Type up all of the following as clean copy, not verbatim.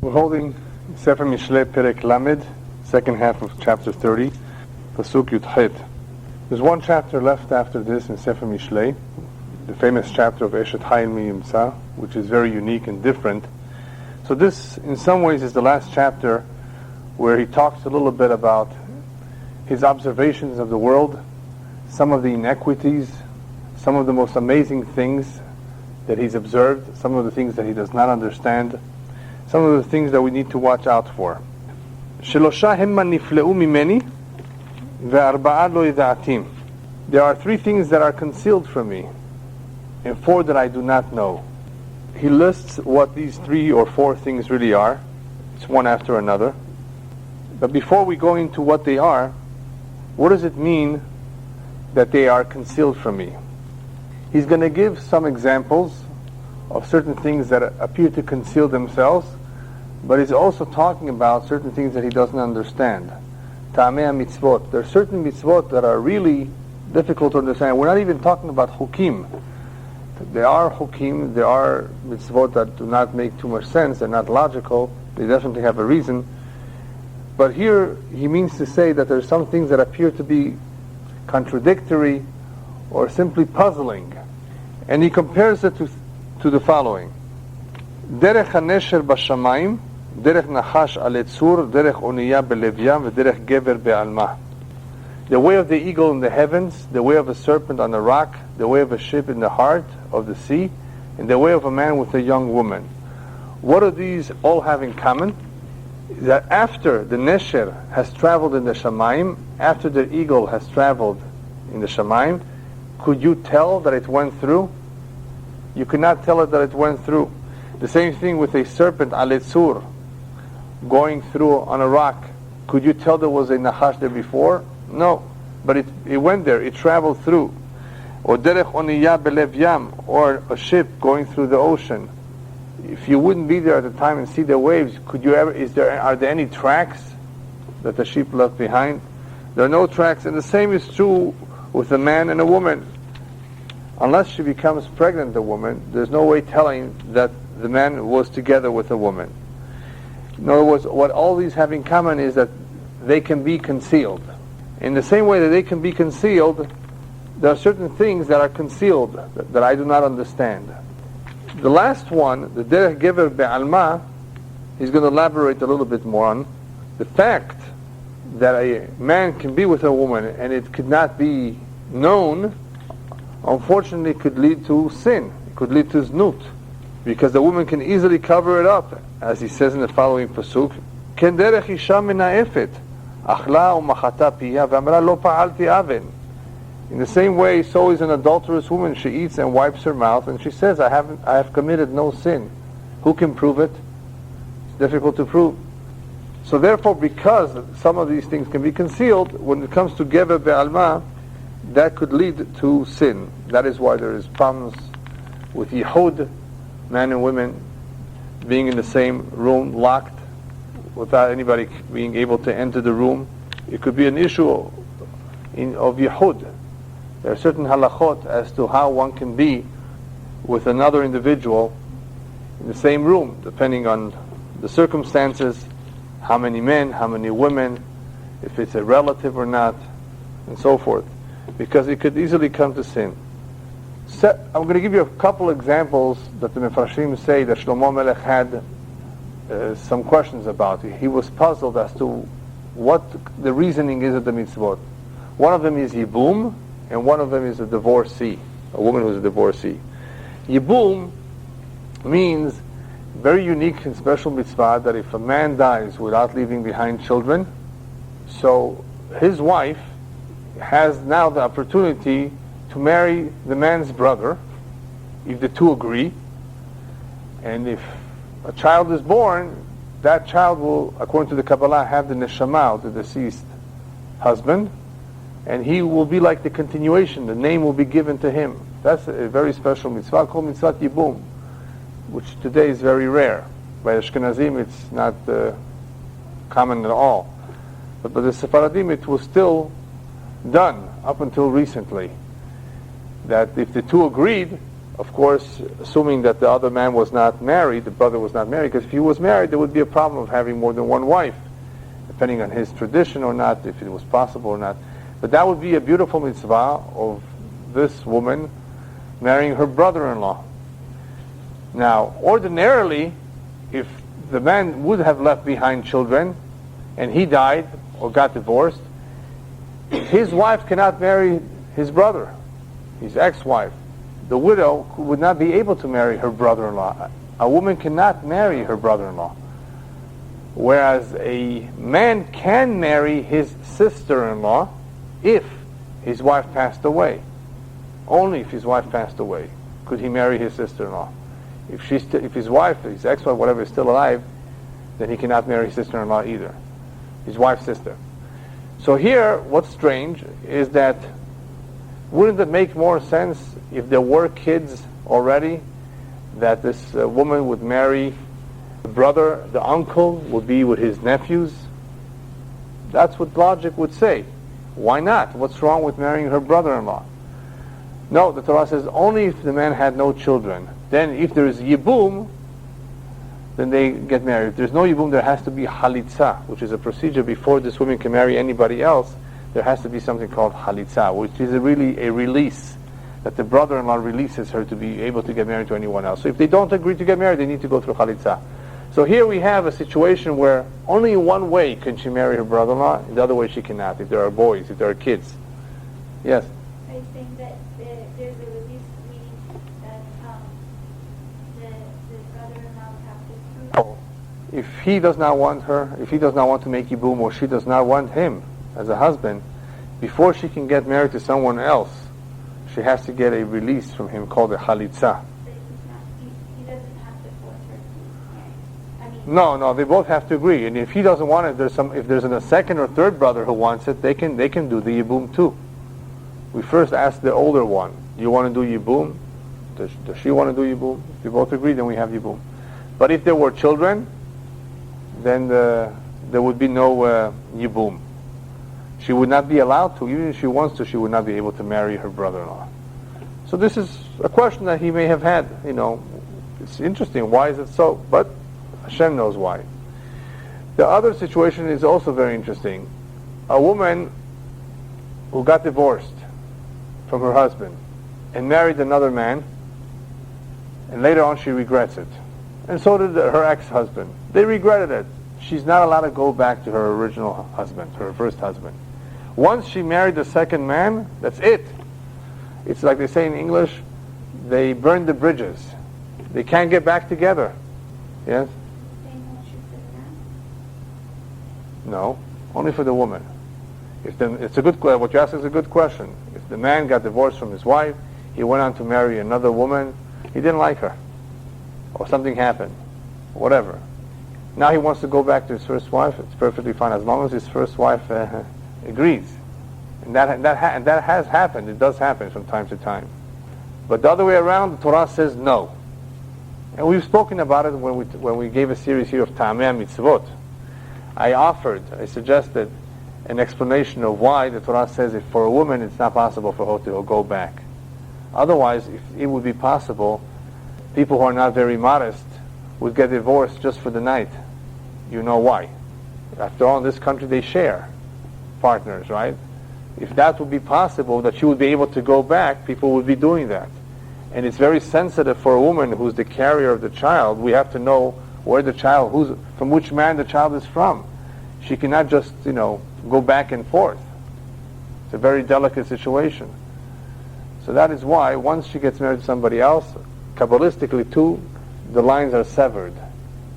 We're holding Sefer Mishlei Perek Lamed, second half of chapter 30, Pasuk Yud Chet. There's one chapter left after this in Sefer Mishlei, the famous chapter of Eshet Hayil Mi-Yimtza, which is very unique and different. So this, in some ways, is the last chapter where he talks a little bit about his observations of the world, some of the inequities, some of the most amazing things that he's observed, some of the things that he does not understand, some of the things that we need to watch out for. Shelosha hemma nifleu mimeni ve'arba'a lo yida'atim. There are three things that are concealed from me, and four that I do not know. He lists what these three or four things really are. It's one after another. But before we go into what they are, what does it mean that they are concealed from me? He's going to give some examples of certain things that appear to conceal themselves, but he's also talking about certain things that he doesn't understand. Ta'amei mitzvot. There are certain mitzvot that are really difficult to understand. We're not even talking about hukim. There are hukim, there are mitzvot that do not make too much sense, they're not logical, they definitely have a reason. But here he means to say that there are some things that appear to be contradictory or simply puzzling. And he compares it to the following. Derech hanesher b'shamayim, derech nachash al etzur, derech oniya belevyam, v'derech gever be'alma. The way of the eagle in the heavens, the way of a serpent on the rock, the way of a ship in the heart of the sea, and the way of a man with a young woman. What do these all have in common? That after the nesher has traveled in the shamayim, after the eagle has traveled in the shamayim, could you tell that it went through? You could not tell it that it went through. The same thing with a serpent, aletzur, going through on a rock. Could you tell there was a nachash there before? No. But it went there, it traveled through. Or derech oniya belev yam, or a ship going through the ocean. If you wouldn't be there at the time and see the waves, are there any tracks that the ship left behind? There are no tracks, and the same is true with a man and a woman. Unless she becomes pregnant, the woman, there's no way telling that the man was together with a woman. In other words, what all these have in common is that they can be concealed. In the same way that they can be concealed, there are certain things that are concealed that I do not understand. The last one, the derech gever be'alma, he's going to elaborate a little bit more on. The fact that a man can be with a woman and it could not be known, unfortunately could lead to sin. It could lead to znut. Because the woman can easily cover it up. As he says in the following pasuk, Ken derech isha mena'efet, achla u'machata piya ve'amra lo pa'alti aven. In the same way, so is an adulterous woman. She eats and wipes her mouth, and she says, I have committed no sin. Who can prove it? It's difficult to prove. So therefore, because some of these things can be concealed, when it comes to gever be'alma, that could lead to sin. That is why there is problems with yihud, men and women being in the same room, locked, without anybody being able to enter the room. It could be an issue of yihud. There are certain halachot as to how one can be with another individual in the same room, depending on the circumstances, how many men, how many women, if it's a relative or not, and so forth. Because it could easily come to sin. I'm going to give you a couple examples that the Mefarshim say that Shlomo Melech had some questions about. He was puzzled as to what the reasoning is of the mitzvot. One of them is Yibum, and one of them is a divorcee, a woman who's a divorcee. Yibum means very unique and special mitzvah that if a man dies without leaving behind children, so his wife has now the opportunity to marry the man's brother, if the two agree, and if a child is born, that child will, according to the Kabbalah, have the neshama of the deceased husband, and he will be like the continuation, the name will be given to him. That's a very special mitzvah called mitzvah Yibum, which today is very rare. By Ashkenazim it's not common at all. But by the Sephardim it was still done up until recently. That if the two agreed, Of course, assuming that the other man was not married, the brother was not married, because if he was married, there would be a problem of having more than one wife, depending on his tradition or not, if it was possible or not. But that would be a beautiful mitzvah of this woman marrying her brother-in-law. Now, ordinarily, if the man would have left behind children, and he died or got divorced, his wife cannot marry his brother, his ex-wife. The widow would not be able to marry her brother-in-law. A woman cannot marry her brother-in-law. Whereas a man can marry his sister-in-law if his wife passed away. Only if his wife passed away could he marry his sister-in-law. If his wife, his ex-wife, whatever, is still alive, then he cannot marry his sister-in-law either. His wife's sister. So here, what's strange is that wouldn't it make more sense if there were kids already, that this woman would marry the brother, the uncle would be with his nephews? That's what logic would say. Why not? What's wrong with marrying her brother-in-law? No, the Torah says only if the man had no children. Then if there is yibum, then they get married. If there's no yibum, there has to be halitza, which is a procedure before this woman can marry anybody else. There has to be something called halitza, which is really a release, that the brother-in-law releases her to be able to get married to anyone else. So if they don't agree to get married, they need to go through halitza. So here we have a situation where only in one way can she marry her brother-in-law, in the other way she cannot, if there are boys, if there are kids. Yes? I think that there's a release, meaning that the brother-in-law would have to prove. If he does not want her, if he does not want to make yibum, or she does not want him as a husband, before she can get married to someone else, she has to get a release from him called a halitza. He doesn't have to force her to marry. No, they both have to agree. And if he doesn't want it, if there's a second or third brother who wants it, they can do the yibum too. We first ask the older one, you want to do yibum? Does she want to do yibum? If they both agree, then we have yibum. But if there were children, then there would be no yibum. She would not be allowed to, even if she wants to, she would not be able to marry her brother-in-law. So this is a question that he may have had, It's interesting, why is it so? But Hashem knows why. The other situation is also very interesting. A woman who got divorced from her husband and married another man, and later on she regrets it. And so did her ex-husband. They regretted it. She's not allowed to go back to her original husband, her first husband. Once she married the second man, that's it. It's like they say in English, they burn the bridges. They can't get back together. Yes? No, only for the woman. What you ask is a good question. If the man got divorced from his wife, he went on to marry another woman, he didn't like her, or something happened, whatever. Now he wants to go back to his first wife. It's perfectly fine as long as his first wife agrees, and that has happened. It does happen from time to time. But the other way around, the Torah says no, and we've spoken about it when we gave a series here of Ta'amei Mitzvot. I suggested an explanation of why the Torah says if for a woman it's not possible for her to go back. Otherwise, if it would be possible, people who are not very modest would get divorced just for the night. You know why? After all, in this country they share partners, right? If that would be possible, that she would be able to go back, people would be doing that. And it's very sensitive for a woman who's the carrier of the child. We have to know where the child, from which man the child is from. She cannot just, go back and forth. It's a very delicate situation. So that is why once she gets married to somebody else, Kabbalistically too, the lines are severed.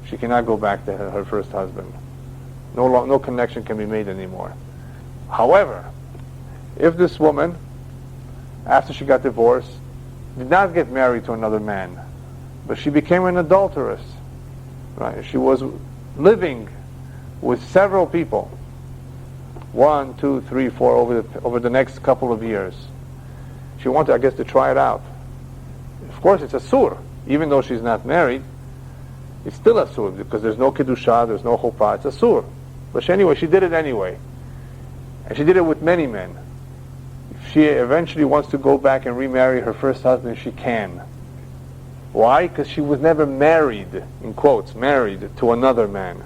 She cannot go back to her first husband. No connection can be made anymore. However, if this woman, after she got divorced, did not get married to another man, but she became an adulteress, right? She was living with several people, 1, 2, 3, 4, over the next couple of years. She wanted, I guess, to try it out. Of course, it's asur. Even though she's not married, it's still asur, because there's no kedusha, there's no chupah, it's asur. But she did it anyway. And she did it with many men. If she eventually wants to go back and remarry her first husband, she can. Why? Because she was never married, in quotes, married to another man.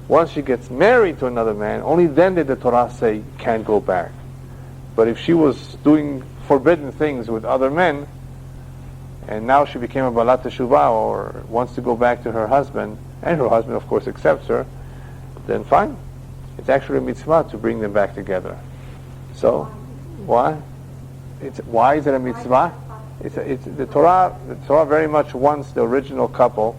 Once she gets married to another man, only then did the Torah say you can't go back. But if she was doing forbidden things with other men, and now she became a balat teshuvah, or wants to go back to her husband, and her husband of course accepts her, then fine. It's actually a mitzvah to bring them back together. So, why? Why is it a mitzvah? The Torah very much wants the original couple,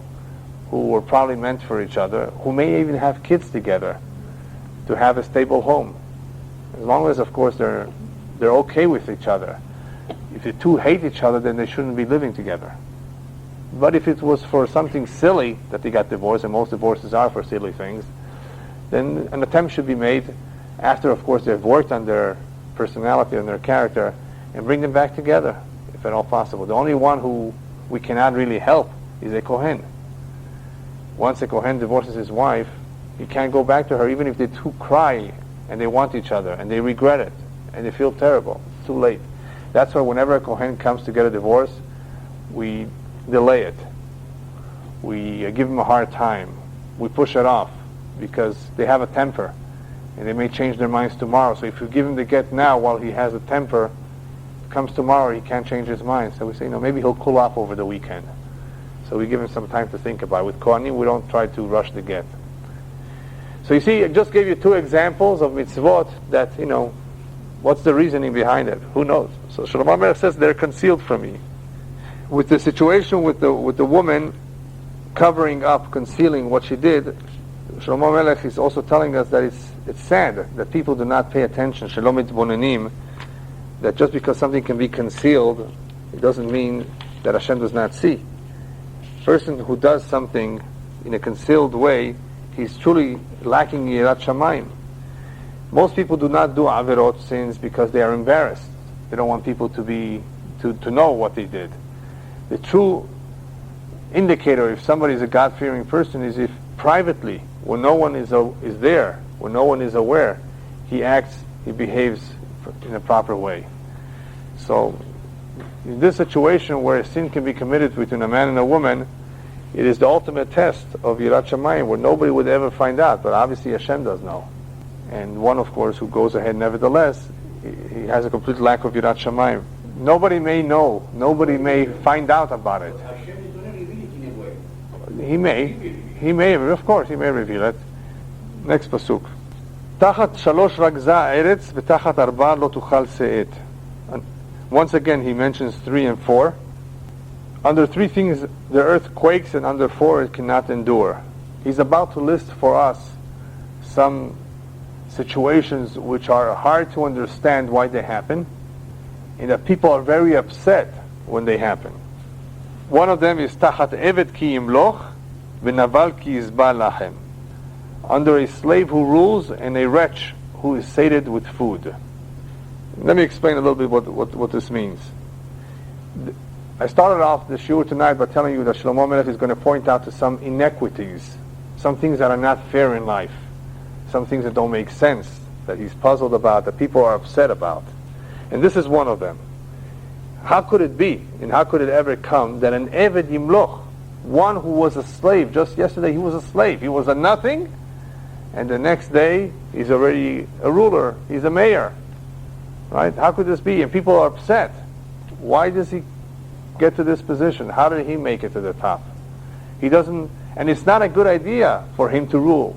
who were probably meant for each other, who may even have kids together, to have a stable home. As long as, of course, they're okay with each other. If the two hate each other, then they shouldn't be living together. But if it was for something silly that they got divorced, and most divorces are for silly things, then an attempt should be made after, of course, they've worked on their personality and their character, and bring them back together, if at all possible. The only one who we cannot really help is a Kohen. Once a Kohen divorces his wife, he can't go back to her, even if they two cry and they want each other and they regret it and they feel terrible. It's too late. That's why whenever a Kohen comes to get a divorce, we delay it. We give him a hard time. We push it off because they have a temper and they may change their minds tomorrow. So if you give him the get now while he has a temper, comes tomorrow he can't change his mind. So we say, maybe he'll cool off over the weekend. So we give him some time to think about it. With Kohanim, we don't try to rush the get. So you see, I just gave you two examples of mitzvot that, what's the reasoning behind it? Who knows? So Shlomo Melech says they're concealed from me. With the situation with the woman covering up, concealing what she did, Shlomo Melech is also telling us that it's sad that people do not pay attention. Shalom mitbonenim, that just because something can be concealed, it doesn't mean that Hashem does not see. Person who does something in a concealed way, he's truly lacking yirat shamayim. Most people do not do averot, sins, because they are embarrassed. They don't want people to know what they did. The true indicator if somebody is a God-fearing person is if privately, when no one is there, when no one is aware, he behaves in a proper way. So, in this situation where a sin can be committed between a man and a woman, it is the ultimate test of Yirat Shamayim, where nobody would ever find out, but obviously Hashem does know. And one, of course, who goes ahead nevertheless, he has a complete lack of Yirat Shamayim. Nobody may know, nobody may find out about it. Hashem is going to reveal it in a way. He may, of course, he may reveal it. Next pasuk. Tachat shalosh ragza eretz v'tachat arba lo tuchal se'et. Once again, he mentions 3 and 4. Under 3 things, the earth quakes, and under 4, it cannot endure. He's about to list for us some situations which are hard to understand why they happen, and that people are very upset when they happen. One of them is Tachat Evet ki imloch v'naval ki yizba lachem. Under a slave who rules and a wretch who is sated with food. Let me explain a little bit what this means. I started off the shiur tonight by telling you that Shlomo Melech is going to point out to some inequities, some things that are not fair in life, some things that don't make sense, that he's puzzled about, that people are upset about. And this is one of them. How could it be, and how could it ever come, that an Eved Yimloch, one who was a slave, just yesterday he was a slave, he was a nothing, and the next day he's already a ruler, he's a mayor. Right? How could this be? And people are upset. Why does he get to this position? How did he make it to the top? He doesn't, and it's not a good idea for him to rule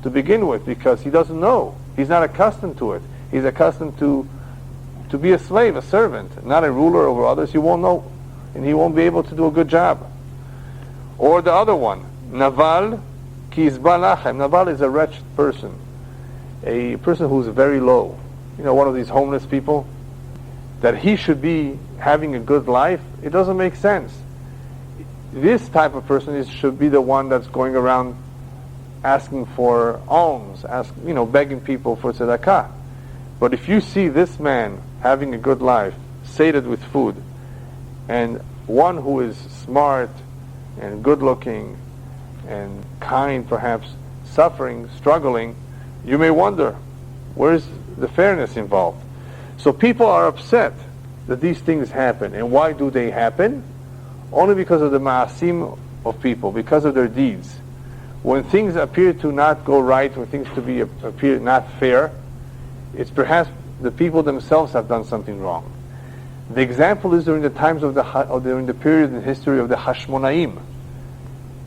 to begin with, because he doesn't know. He's not accustomed to it. He's accustomed to be a slave, a servant, not a ruler over others. He won't know, and he won't be able to do a good job. Or the other one, Naval ki yizba lachem. Naval is a wretched person, a person who's very low. One of these homeless people, that he should be having a good life, it doesn't make sense. This type of person should be the one that's going around asking for alms, begging people for tzedakah. But if you see this man having a good life, sated with food, and one who is smart and good looking and kind perhaps, suffering, struggling, you may wonder, where's the fairness involved? So people are upset that these things happen. And why do they happen? only because of the ma'asim of people, because of their deeds. When things appear to not go right, when things appear not fair, it's perhaps the people themselves have done something wrong. The example is during the times during the period in history of the Hashmonaim.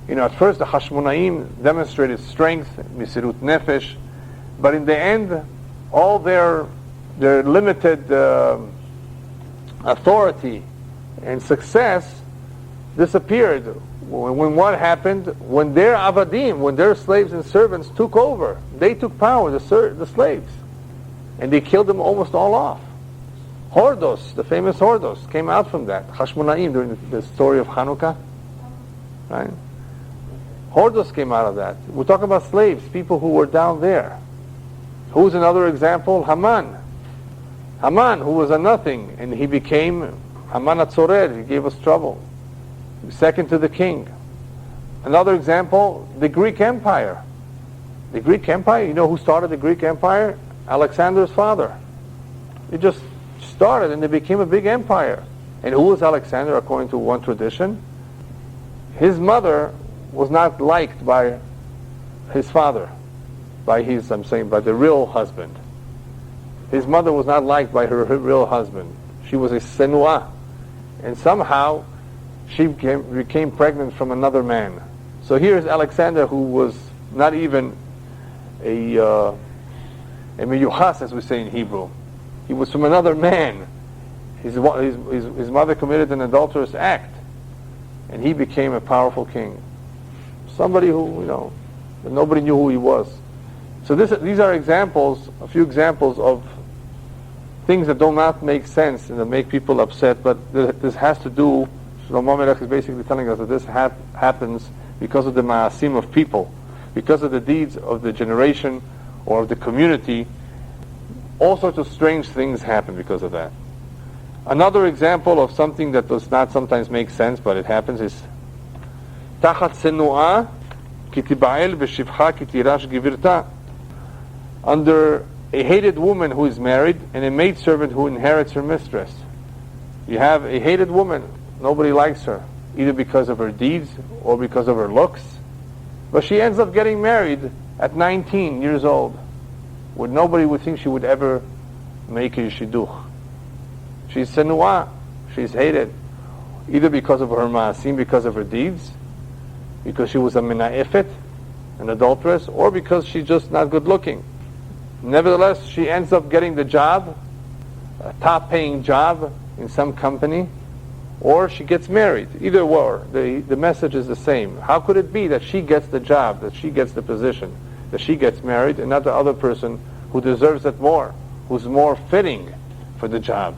At first the Hashmonaim demonstrated strength, misirut nefesh, but in the end, all their limited authority and success disappeared. When what happened? When their avadim, when their slaves and servants took over, they took power, the slaves, and they killed them almost all off. Hordos, the famous Hordos, came out from that. Hashmonaim, during the story of Hanukkah, right? Hordos came out of that. We're talking about slaves, people who were down there. Who's another example? Haman. Haman, who was a nothing, and he became Haman HaTzored. He gave us trouble. Second to the king. Another example, the Greek Empire. The Greek Empire, you know who started the Greek Empire? Alexander's father. It just started and they became a big empire. And who was Alexander according to one tradition? His mother was not liked by his father, by the real husband. His mother was not liked by her real husband. She was a senua. And somehow she became pregnant from another man. So here's Alexander, who was not even a miyuchas, as we say in Hebrew. He was from another man. His mother committed an adulterous act, and he became a powerful king. Somebody who, nobody knew who he was. So these are examples, a few examples of things that do not make sense and that make people upset, but this has to do, Shlomo Melech is basically telling us that this happens because of the ma'asim of people, because of the deeds of the generation or of the community. All sorts of strange things happen because of that. Another example of something that does not sometimes make sense, but it happens, is Tachat Senu'ah Kitiba'el B'Shivcha Kitirash Givirta. Under a hated woman who is married and a maidservant who inherits her mistress. You have a hated woman, nobody likes her, either because of her deeds or because of her looks, but she ends up getting married at 19 years old, when nobody would think she would ever make a shidduch. She's senuah, she's hated, either because of her ma'asim, because of her deeds, because she was a mena'ifet, an adulteress, or because she's just not good looking. Nevertheless, she ends up getting the job, a top-paying job in some company, or she gets married. Either or, the message is the same. How could it be that she gets the job, that she gets the position, that she gets married, and not the other person who deserves it more, who's more fitting for the job?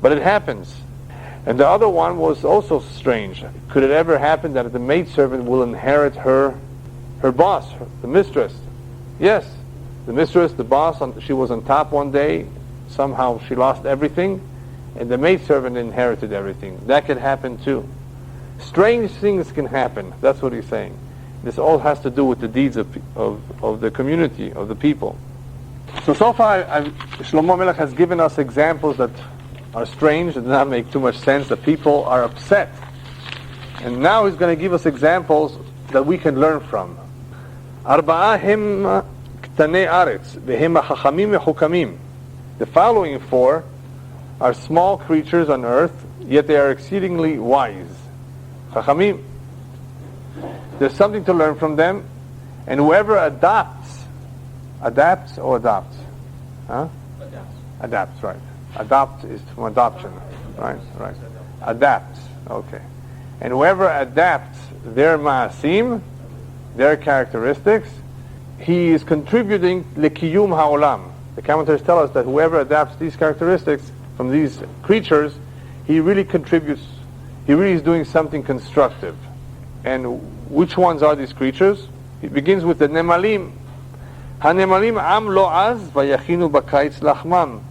But it happens. And the other one was also strange. Could it ever happen that the maidservant will inherit her boss, the mistress? Yes. The mistress, the boss, she was on top one day, somehow she lost everything, and the maidservant inherited everything. That could happen too. Strange things can happen, that's what he's saying. This all has to do with the deeds of the community, of the people. So far, Shlomo Melech has given us examples that are strange, that do not make too much sense, that people are upset. And now he's going to give us examples that we can learn from. Arba'ahim the following four are small creatures on earth, yet they are exceedingly wise. Chachamim. There's something to learn from them, and whoever adapts, right? Adopt is from adoption, right? Adapts, okay. And whoever adapts their ma'asim, their characteristics, he is contributing lekiyum ha'olam. The commentators tell us that whoever adapts these characteristics from these creatures, he really contributes, he really is doing something constructive. And which ones are these creatures? It begins with the nemalim. Ha-nemalim am lo'az vayachinu b'kaitz lachmam.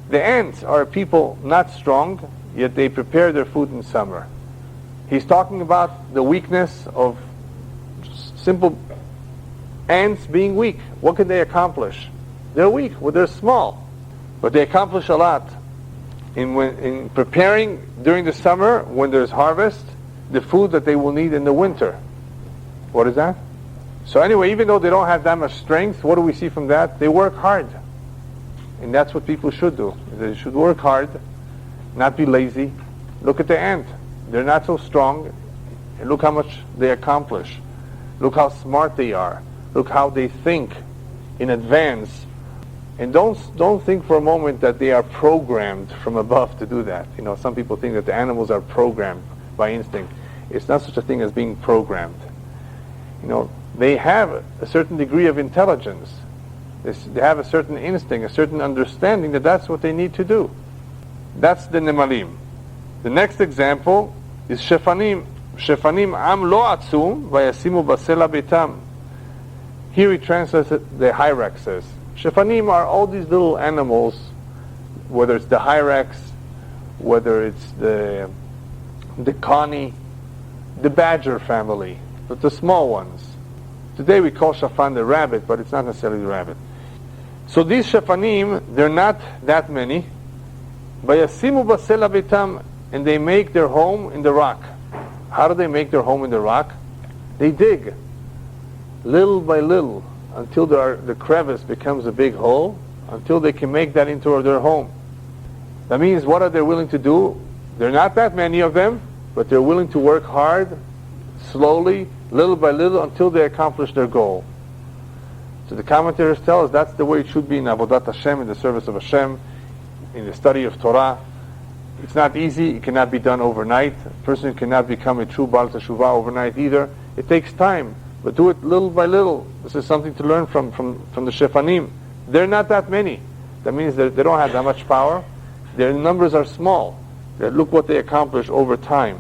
The ants are a people not strong, yet they prepare their food in summer. He's talking about the weakness of simple ants being weak. What can they accomplish? They're weak, well, they're small, but they accomplish a lot in preparing during the summer when there's harvest, the food that they will need in the winter. What is that? So anyway, even though they don't have that much strength, what do we see from that? They work hard. And that's what people should do. They should work hard, not be lazy. Look at the ant. They're not so strong. And look how much they accomplish. Look how smart they are. Look how they think in advance. And don't think for a moment that they are programmed from above to do that. You know, some people think that the animals are programmed by instinct. It's not such a thing as being programmed. You know, they have a certain degree of intelligence. They have a certain instinct, a certain understanding that that's what they need to do. That's the nemalim. The next example is shefanim. Shefanim am lo atzum vayasimu basela betam. Here he translates it, the hyrax says. Shefanim are all these little animals, whether it's the hyrax, whether it's the connie, the badger family, but the small ones. Today we call shafan the rabbit, but it's not necessarily the rabbit. So these shefanim, they're not that many. Vayasimu basela betam, and they make their home in the rock. How do they make their home in the rock? They dig, little by little, until the crevice becomes a big hole, until they can make that into their home. That means, what are they willing to do? There are not that many of them, but they're willing to work hard, slowly, little by little, until they accomplish their goal. So the commentators tell us that's the way it should be in Avodat Hashem, in the service of Hashem, in the study of Torah. It's not easy. It cannot be done overnight. A person cannot become a true Baal Teshuvah overnight either. It takes time, but do it little by little. This is something to learn from the Shefanim. They're not that many. That means that they don't have that much power. Their numbers are small. Look what they accomplish over time.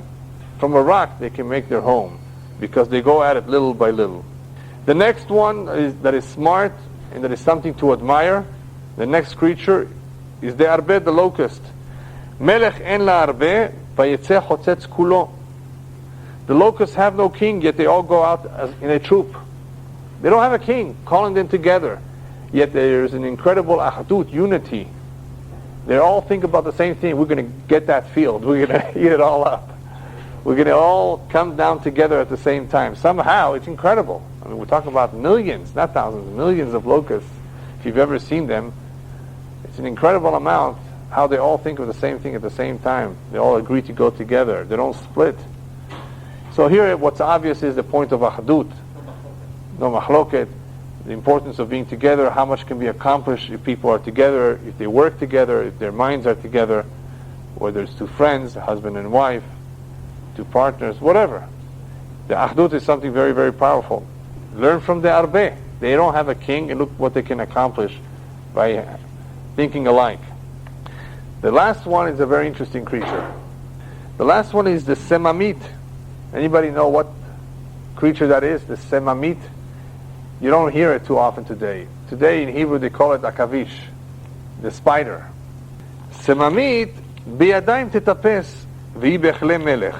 From a rock, they can make their home because they go at it little by little. The next one that is smart and that is something to admire. The next creature is the arbe, the locust. Melech en la arbe, vayetze chotzetz kulo. The locusts have no king, yet they all go out in a troop. They don't have a king calling them together, yet there's an incredible achdut, unity. They all think about the same thing. We're going to get that field. We're going to eat it all up. We're going to all come down together at the same time. Somehow, it's incredible. I mean, we're talking about millions, not thousands, millions of locusts. If you've ever seen them, it's an incredible amount how they all think of the same thing at the same time. They all agree to go together. They don't split. So here, what's obvious is the point of achdut. No machloket. The importance of being together, how much can be accomplished if people are together, if they work together, if their minds are together, whether it's two friends, a husband and wife, two partners, whatever. The achdut is something very, very powerful. Learn from the arbe. They don't have a king, and look what they can accomplish by thinking alike. The last one is a very interesting creature. The last one is the semamit. Anybody know what creature that is? The semamit? You don't hear it too often today. Today in Hebrew they call it akavish, the spider. Semamit biyadayim tetapes v'hi bechle melech.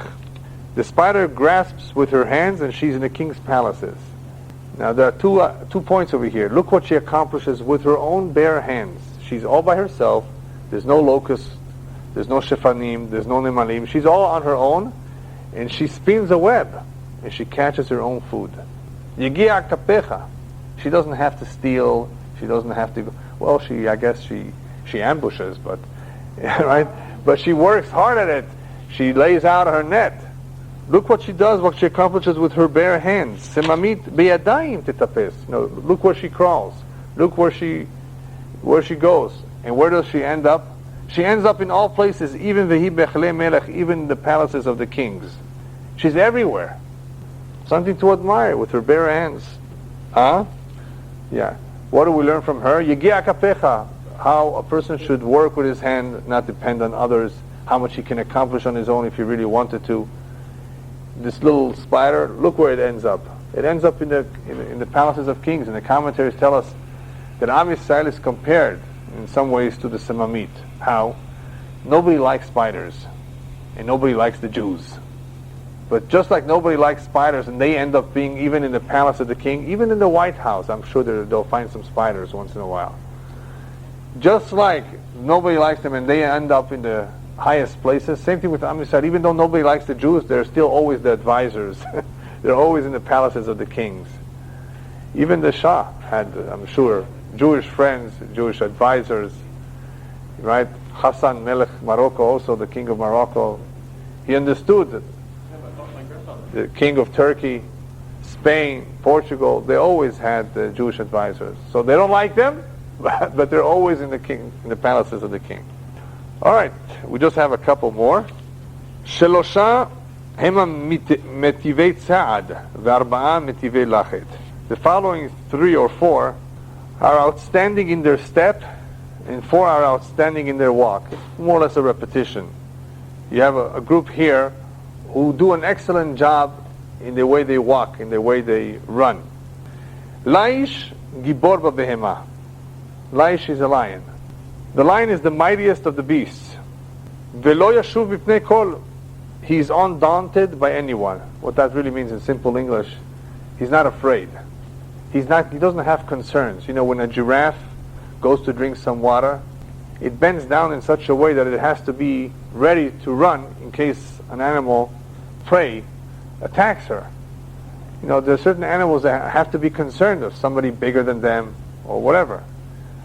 The spider grasps with her hands and she's in the king's palaces. Now there are two points over here. Look what she accomplishes with her own bare hands. She's all by herself. There's no locust, there's no shefanim, there's no nemalim. She's all on her own, and she spins a web, and she catches her own food. Yegia kapecha. She doesn't have to steal. She doesn't have to go. Well, I guess she ambushes, but right. But she works hard at it. She lays out her net. Look what she does. What she accomplishes with her bare hands. Semamit beyadayim tetapes. No, look where she crawls. Look where she goes. And where does she end up? She ends up in all places, even v'hi bechle melech, even the palaces of the kings. She's everywhere. Something to admire with her bare hands. Huh? Yeah. What do we learn from her? Yegia kapecha. How a person should work with his hand, not depend on others. How much he can accomplish on his own if he really wanted to. This little spider, look where it ends up. It ends up in the palaces of kings. And the commentaries tell us that Am Yisrael is compared in some ways to the semamit. How? Nobody likes spiders, and nobody likes the Jews. But just like nobody likes spiders, and they end up being even in the palace of the king, even in the White House, I'm sure they'll find some spiders once in a while. Just like nobody likes them, and they end up in the highest places. Same thing with Am Yisrael. Even though nobody likes the Jews, they're still always the advisors. They're always in the palaces of the kings. Even the Shah had, I'm sure, Jewish friends, Jewish advisors, right? Hassan Melech Morocco, also the king of Morocco, he understood that the king of Turkey, Spain, Portugal, they always had the Jewish advisors. So they don't like them, but they're always in the palaces of the king. All right, we just have a couple more. Shelosha hema metivei tzad ve'arba'a metivei lachet. The following 3 or 4 are outstanding in their step, and 4 are outstanding in their walk. It's more or less a repetition. You have a group here who do an excellent job in the way they walk, in the way they run. Laish gibor b'behema. Laish is a lion. The lion is the mightiest of the beasts. Velo yashuv b'pnei kol. He is undaunted by anyone. What that really means in simple English, he's not afraid. He doesn't have concerns. You know, when a giraffe goes to drink some water, it bends down in such a way that it has to be ready to run in case an animal, prey, attacks her. You know, there are certain animals that have to be concerned of somebody bigger than them or whatever.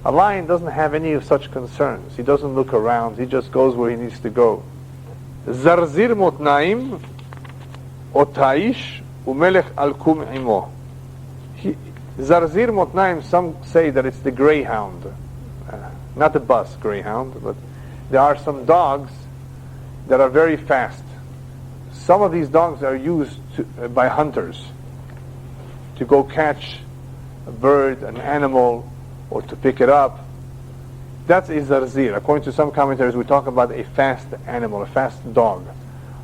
A lion doesn't have any of such concerns. He doesn't look around. He just goes where he needs to go. Zarzir motnaim otaish umelech alkum imo. Zarzir motnaim, some say that it's the greyhound. Not the bus greyhound, but there are some dogs that are very fast. Some of these dogs are used by hunters to go catch a bird, an animal, or to pick it up. That's a zarzir. According to some commentators, we talk about a fast animal, a fast dog.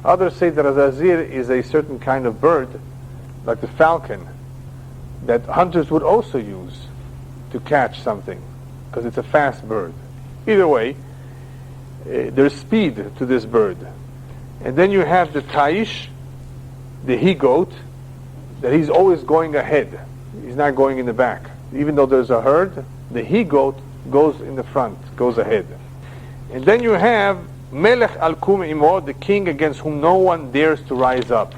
Others say that a zarzir is a certain kind of bird, like the falcon, that hunters would also use to catch something, because it's a fast bird. Either way, there's speed to this bird. And then you have the taish, the he-goat, that he's always going ahead. He's not going in the back. Even though there's a herd, the he-goat goes in the front, goes ahead. And then you have Melech al-Kum Imo, the king against whom no one dares to rise up,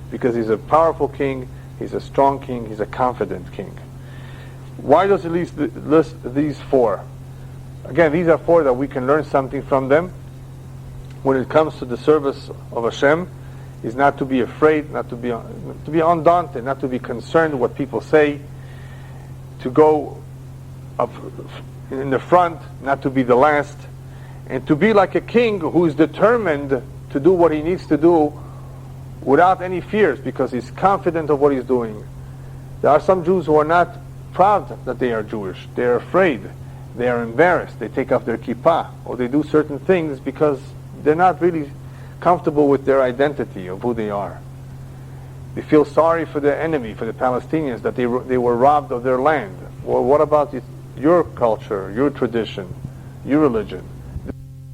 because he's a powerful king, he's a strong king, he's a confident king. Why does he list these 4? Again, these are 4 that we can learn something from them. When it comes to the service of Hashem, is not to be afraid, not to be undaunted, not to be concerned what people say, to go up in the front, not to be the last, and to be like a king who is determined to do what he needs to do without any fears, because he's confident of what he's doing. There are some Jews who are not proud that they are Jewish. They are afraid. They are embarrassed. They take off their kippah, or they do certain things because they're not really comfortable with their identity of who they are. They feel sorry for the enemy, for the Palestinians, that they were robbed of their land. Well, what about your culture, your tradition, your religion?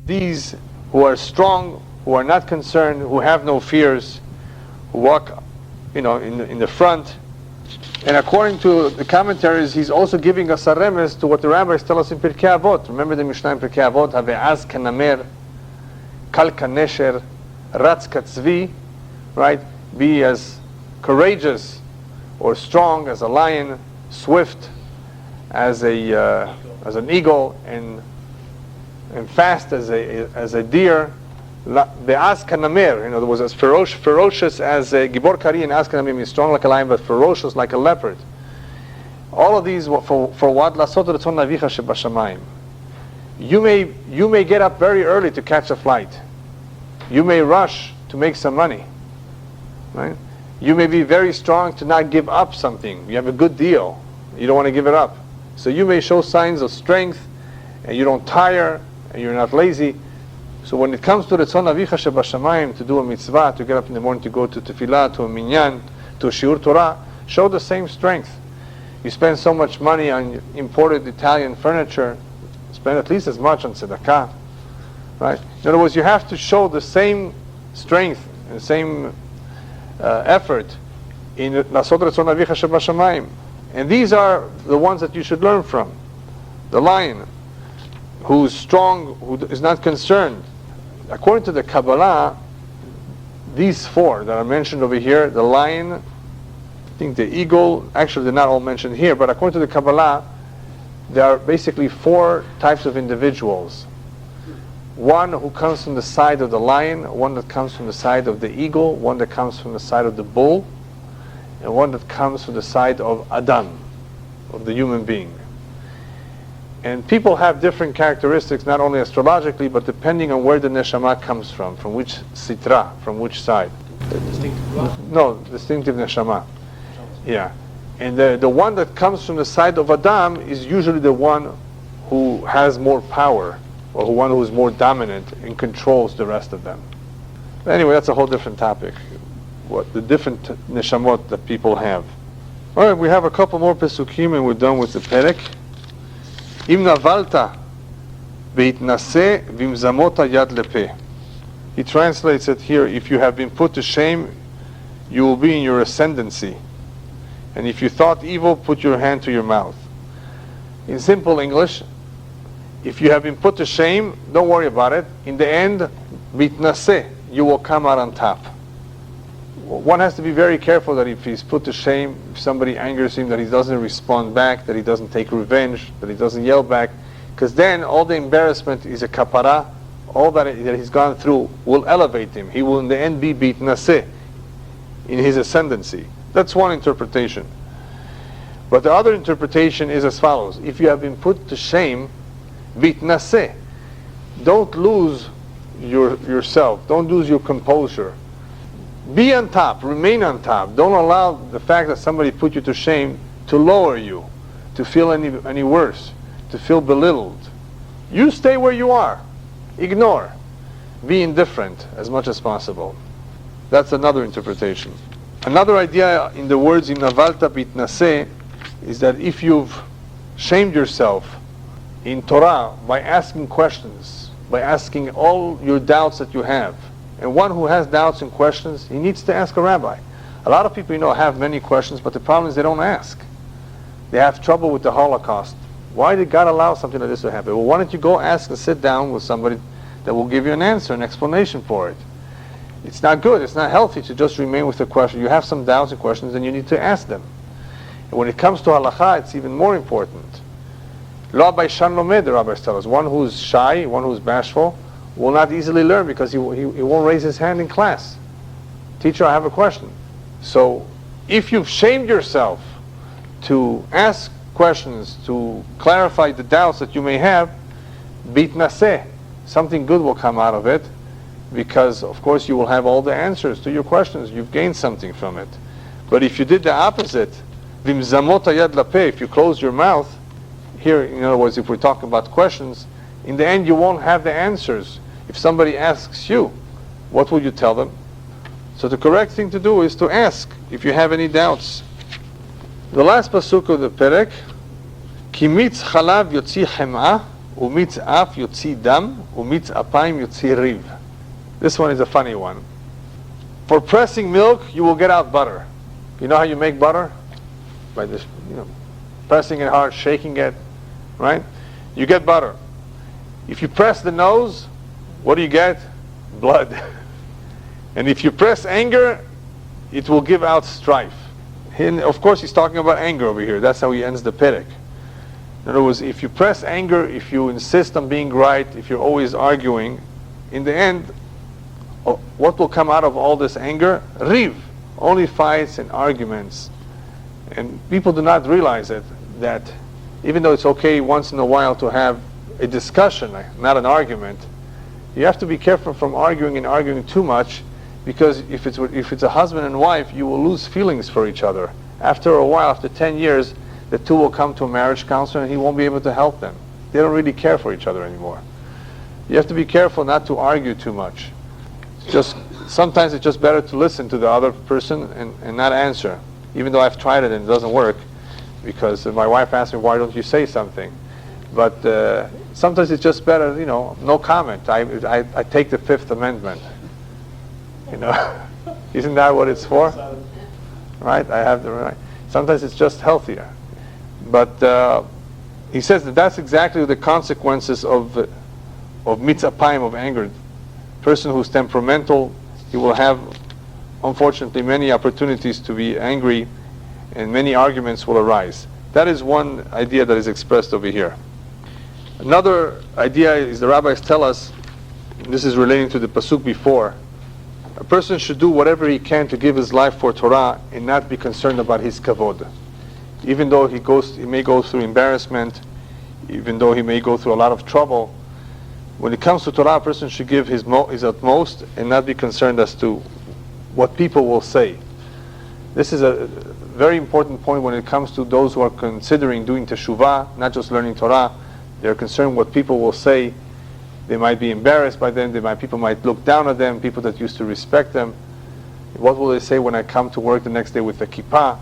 These who are strong, who are not concerned, who have no fears, who walk, in the front. And according to the commentaries, he's also giving us a remes to what the rabbis tell us in Pirkei Avot. Remember the Mishnah in Pirkei Avot, Have'az kanamer, kal kanesher, ratz katzvi, right? Be as courageous or strong as a lion, swift as an eagle, and fast as a deer. Be'az kanamer, in other words, as ferocious as a gibor kari, and az kanamer means strong like a lion, but ferocious like a leopard. All of these for what? Lasot retzon avicha shebashamayim. You may get up very early to catch a flight. You may rush to make some money, right? You may be very strong to not give up something. You have a good deal. You don't want to give it up. So you may show signs of strength, and you don't tire, and you're not lazy. So when it comes to Retzon Avicha Shebashamayim, to do a mitzvah, to get up in the morning, to go to tefillah, to a minyan, to a shiur Torah, show the same strength. You spend so much money on imported Italian furniture, spend at least as much on tzedakah, right? In other words, you have to show the same strength and same effort in Lasot Retzon Avicha Shebashamayim. And these are the ones that you should learn from. The lion, who's strong, who is not concerned according to the Kabbalah, these four that are mentioned over here, the lion, I think the eagle, actually they're not all mentioned here, but according to the Kabbalah, there are basically four types of individuals. One who comes from the side of the lion, one that comes from the side of the eagle, one that comes from the side of the bull, and one that comes from the side of Adam, of the human being. And people have different characteristics, not only astrologically, but depending on where the neshama comes from which sitra, from which side. No, distinctive neshama. Yeah. And the one that comes from the side of Adam is usually the one who has more power, or one who is more dominant and controls the rest of them. Anyway, that's a whole different topic. What the different neshamot that people have. All right, we have a couple more pesukim and we're done with the perek. Im navalta beitnase vimzamota yad lepe. He translates it here, if you have been put to shame, you will be in your ascendancy. And if you thought evil, put your hand to your mouth. In simple English, if you have been put to shame, don't worry about it. In the end, bitnase, you will come out on top. One has to be very careful that if he's put to shame, if somebody angers him, that he doesn't respond back, that he doesn't take revenge, that he doesn't yell back, because then all the embarrassment is a kapara. All that he's gone through will elevate him. He will in the end be bitnase, in his ascendancy. That's one interpretation. But the other interpretation is as follows. If you have been put to shame, bitnase, don't lose yourself. Don't lose your composure. Be on top. Remain on top. Don't allow the fact that somebody put you to shame to lower you, to feel any worse, to feel belittled. You stay where you are. Ignore. Be indifferent as much as possible. That's another interpretation. Another idea in the words in navalta bitnase is that if you've shamed yourself in Torah by asking questions, by asking all your doubts that you have, and one who has doubts and questions, he needs to ask a rabbi. A lot of people, have many questions, but the problem is they don't ask. They have trouble with the Holocaust. Why did God allow something like this to happen? Well, why don't you go ask and sit down with somebody that will give you an answer, an explanation for it? It's not good, it's not healthy to just remain with the question. You have some doubts and questions and you need to ask them. And when it comes to halakha, it's even more important. Lo baishan lomed, the rabbis tell us. One who's shy, one who's bashful, will not easily learn because he won't raise his hand in class. Teacher, I have a question. So, if you've shamed yourself to ask questions, to clarify the doubts that you may have, bitnaseh, something good will come out of it, because of course you will have all the answers to your questions. You've gained something from it. But if you did the opposite, vimzamota yad lapeh, if you close your mouth, here, in other words, if we're talking about questions, in the end you won't have the answers. If somebody asks you, what will you tell them? So the correct thing to do is to ask if you have any doubts. The last pasuk of the perek, ki mitz chalav yotzi chem'ah, umitz af yotzi dam, umitz apayim yotzi riv. This one is a funny one. For pressing milk, you will get out butter. You know how you make butter? By this, pressing it hard, shaking it, right? You get butter. If you press the nose, what do you get? Blood. And if you press anger, it will give out strife. And of course, he's talking about anger over here. That's how he ends the perek. In other words, if you press anger, if you insist on being right, if you're always arguing, in the end, what will come out of all this anger? Riv. Only fights and arguments. And people do not realize it, that even though it's okay once in a while to have a discussion, not an argument, you have to be careful from arguing too much, because if it's a husband and wife, you will lose feelings for each other. After a while, after 10 years, the two will come to a marriage counselor and he won't be able to help them. They don't really care for each other anymore. You have to be careful not to argue too much. Sometimes it's just better to listen to the other person and not answer. Even though I've tried it and it doesn't work, because my wife asked me, why don't you say something? But sometimes it's just better, no comment. I take the Fifth Amendment. Isn't that what it's for? Right? I have the right. Sometimes it's just healthier. But he says that's exactly the consequences of mitzapayim, of anger. person who's temperamental, he will have, unfortunately, many opportunities to be angry, and many arguments will arise. That is one idea that is expressed over here. Another idea is the rabbis tell us, this is relating to the pasuk before, a person should do whatever he can to give his life for Torah and not be concerned about his kavod. Even though he may go through embarrassment, even though he may go through a lot of trouble, when it comes to Torah, a person should give his utmost and not be concerned as to what people will say. This is a very important point when it comes to those who are considering doing teshuvah, not just learning Torah. They're concerned what people will say. They might be embarrassed by them. People might look down at them, people that used to respect them. What will they say when I come to work the next day with a kippah?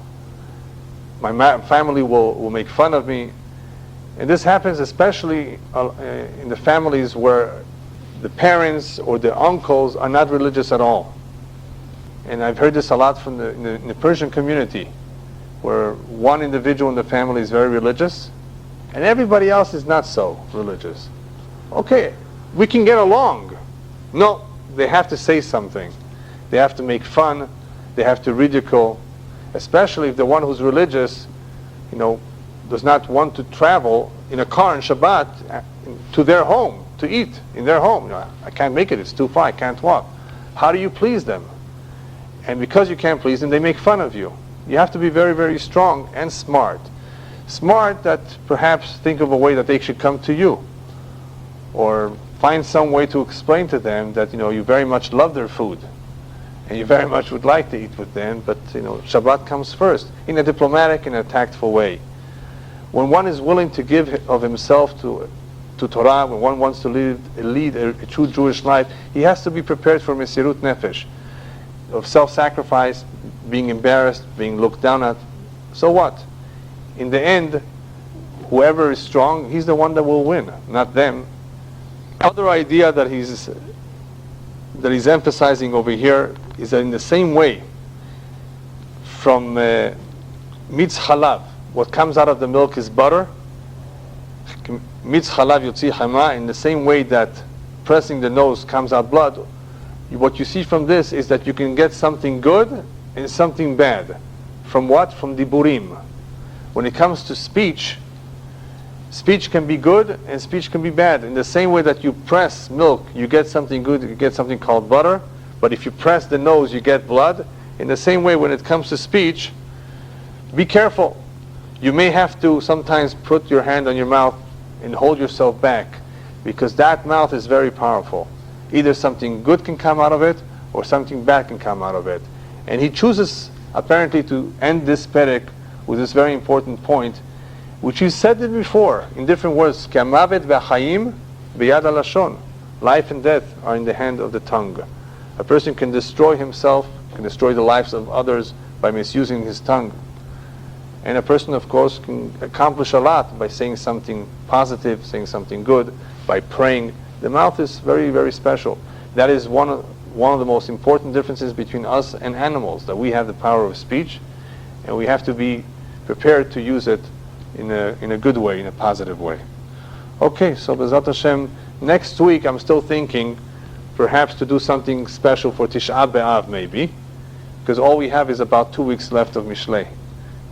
My family will make fun of me. And this happens especially in the families where the parents or the uncles are not religious at all. And I've heard this a lot from in the Persian community, where one individual in the family is very religious, and everybody else is not so religious. Okay, we can get along. No, they have to say something. They have to make fun. They have to ridicule, especially if the one who's religious, does not want to travel in a car on Shabbat to their home to eat in their home. I can't make it. It's too far. I can't walk. How do you please them? And because you can't please them, they make fun of you. You have to be very, very strong and smart. Smart that perhaps think of a way that they should come to you, or find some way to explain to them that you very much love their food and you very much would like to eat with them, but Shabbat comes first, in a diplomatic and a tactful way. When one is willing to give of himself to Torah, when one wants to lead a true Jewish life, he has to be prepared for Mesirut Nefesh, of self-sacrifice, being embarrassed, being looked down at. So what? In the end, whoever is strong, he's the one that will win, not them. Other idea that he's emphasizing over here is that in the same way, from mitz halav, what comes out of the milk is butter. Mitz halav yotzi hama. In the same way that pressing the nose comes out blood, what you see from this is that you can get something good and something bad. From what? From diburim. When it comes to speech, speech can be good and speech can be bad. In the same way that you press milk, you get something good, you get something called butter. But if you press the nose, you get blood. In the same way, when it comes to speech, be careful. You may have to sometimes put your hand on your mouth and hold yourself back, because that mouth is very powerful. Either something good can come out of it, or something bad can come out of it. And he chooses, apparently, to end this perek with this very important point, which he said it before in different words. Ki hamavet v'hayim biyad halashon. Life and death are in the hand of the tongue. A person can destroy himself, can destroy the lives of others by misusing his tongue. And a person, of course, can accomplish a lot by saying something positive, saying something good, by praying. The mouth is very, very special. That is one of the most important differences between us and animals, that we have the power of speech, and we have to be prepared to use it in a good way, in a positive way. Okay, so B'ezrat Hashem, next week I'm still thinking perhaps to do something special for Tisha B'Av maybe, because all we have is about 2 weeks left of Mishlei.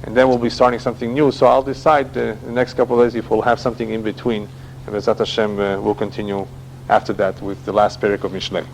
And then we'll be starting something new, so I'll decide the next couple of days if we'll have something in between. And B'ezrat Hashem, we'll continue after that with the last perek of Mishlei.